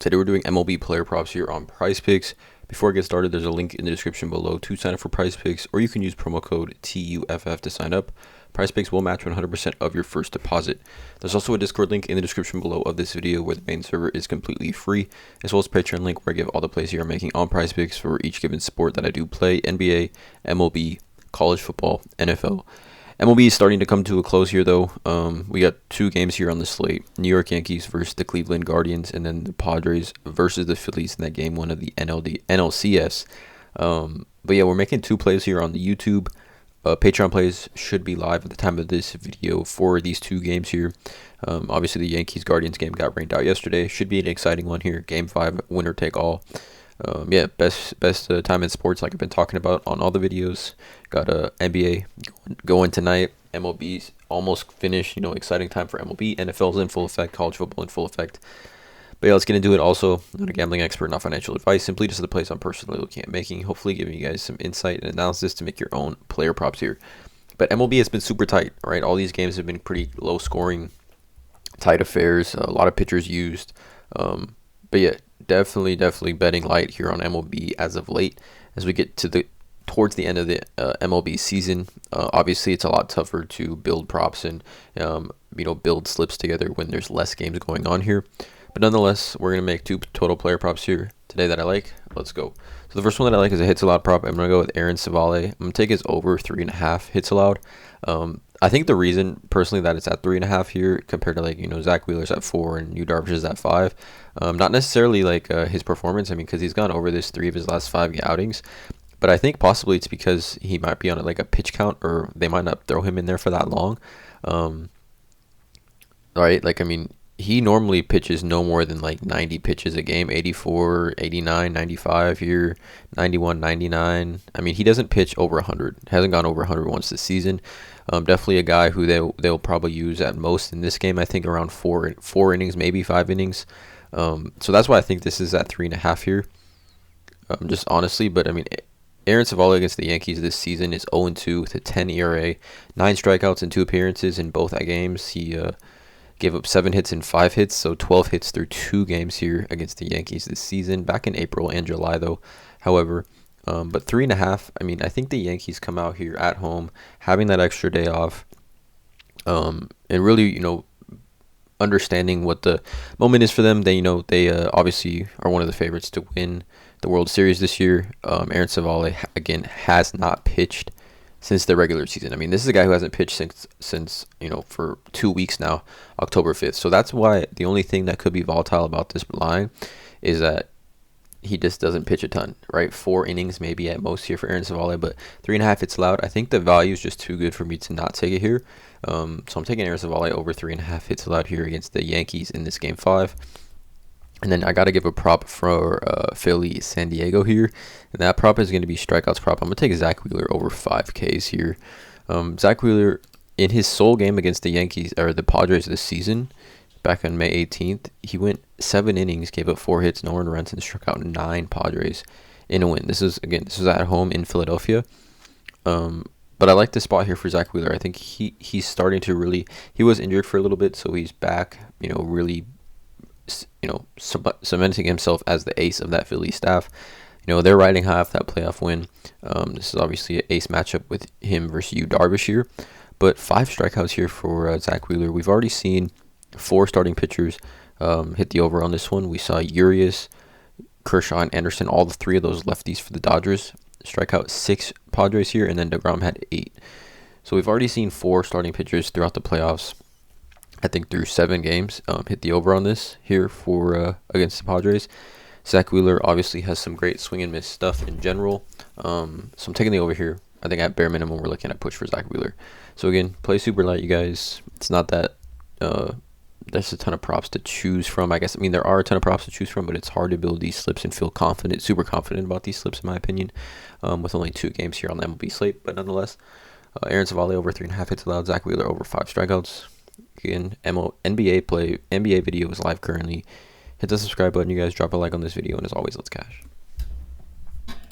Today we're doing MLB player props here on PrizePicks. Before I get started, there's a link in the description below to sign up for PrizePicks, or you can use promo code TUFF to sign up. PrizePicks will match 100% of your first deposit. There's also a Discord link in the description below of this video where the main server is completely free, as well as a Patreon link where I give all the plays here I'm making on PrizePicks for each given sport that I do play: NBA, MLB, college football, NFL. MLB is starting to come to a close here, though. We got two games here on the slate: New York Yankees versus the Cleveland Guardians, and then the Padres versus the Phillies in that game one of the NLCS. But yeah, we're making two plays here on the YouTube. Patreon plays should be live at the time of this video for these two games here. Obviously, the Yankees-Guardians game got rained out yesterday. Should be an exciting one here. Game 5, winner take all. Yeah, best time in sports, like I've been talking about on all the videos. Got NBA going tonight. MLB's almost finished. Exciting time for MLB. NFL's in full effect. College football in full effect. But yeah, let's get into it. Also, I'm not a gambling expert, not financial advice. Simply just the place I'm personally looking at making. Hopefully, giving you guys some insight and analysis to make your own player props here. But MLB has been super tight, right? All these games have been pretty low scoring, tight affairs. A lot of pitchers used. But yeah, definitely betting light here on MLB as of late. As we get towards the end of the MLB season, obviously it's a lot tougher to build props and build slips together when there's less games going on here. But nonetheless, we're gonna make two total player props here today that I like. Let's go. So the first one that I like is a hits allowed prop. I'm gonna go with Aaron Savale. I'm gonna take his over 3.5 hits allowed. I think the reason personally that it's at 3.5 here compared to Zach Wheeler's at 4 and Yu Darvish is at 5. Not necessarily his performance. I mean, because he's gone over this 3 of his last 5 outings. But I think possibly it's because he might be on a pitch count, or they might not throw him in there for that long. Right? He normally pitches no more than 90 pitches a game, 84, 89, 95 here, 91, 99. I mean, he doesn't pitch over 100. Hasn't gone over 100 once this season. Definitely a guy who they'll probably use at most in this game. I think around four innings, maybe 5 innings. So that's why I think this is at 3.5 here. Just honestly, but I mean, Aaron Savale against the Yankees this season is 0-2 with a 10 ERA, 9 strikeouts in 2 appearances in both games. He gave up 7 hits and 5 hits, so 12 hits through 2 games here against the Yankees this season, back in April and July though. However, but 3.5, I mean, I think the Yankees come out here at home, having that extra day off, and really, understanding what the moment is for them. They obviously are one of the favorites to win the World Series this year. Aaron Savale, again, has not pitched since the regular season. I mean, this is a guy who hasn't pitched since for 2 weeks now, October 5th. So that's why the only thing that could be volatile about this line is that he just doesn't pitch a ton, right? 4 innings maybe at most here for Aaron Savale, but 3.5 hits allowed. I think the value is just too good for me to not take it here. So I'm taking Aaron Savale over 3.5 hits allowed here against the Yankees in this game 5. And then I got to give a prop for Philly San Diego here. And that prop is going to be strikeouts prop. I'm going to take Zach Wheeler over 5 Ks here. Zach Wheeler, in his sole game against the Yankees, or the Padres this season, back on May 18th, he went 7 innings, gave up 4 hits, no earned runs, and struck out 9 Padres in a win. This is at home in Philadelphia. But I like the spot here for Zach Wheeler. I think he's starting to really, he was injured for a little bit, so he's back, really cementing himself as the ace of that Philly staff. They're riding high off that playoff win. This is obviously an ace matchup with him versus Yu Darvish here. But 5 strikeouts here for Zach Wheeler. We've already seen 4 starting pitchers hit the over on this one. We saw Urias, Kershaw, and Anderson, all the 3 of those lefties for the Dodgers, strike out 6 Padres here, and then DeGrom had 8. So we've already seen 4 starting pitchers throughout the playoffs, I think through 7 games, hit the over on this here for against the Padres. Zach Wheeler obviously has some great swing and miss stuff in general. So I'm taking the over here. I think at bare minimum we're looking at push for Zach Wheeler. So again, play super light, you guys. It's not that there's a ton of props to choose from. I mean, there are a ton of props to choose from, but it's hard to build these slips and feel super confident about these slips, in my opinion, with only 2 games here on the MLB slate. But nonetheless, Aaron Savale over 3.5 hits allowed, Zach Wheeler over 5 strikeouts. Again, NBA video is live currently. Hit the subscribe button, you guys. Drop a like on this video, and as always, let's cash.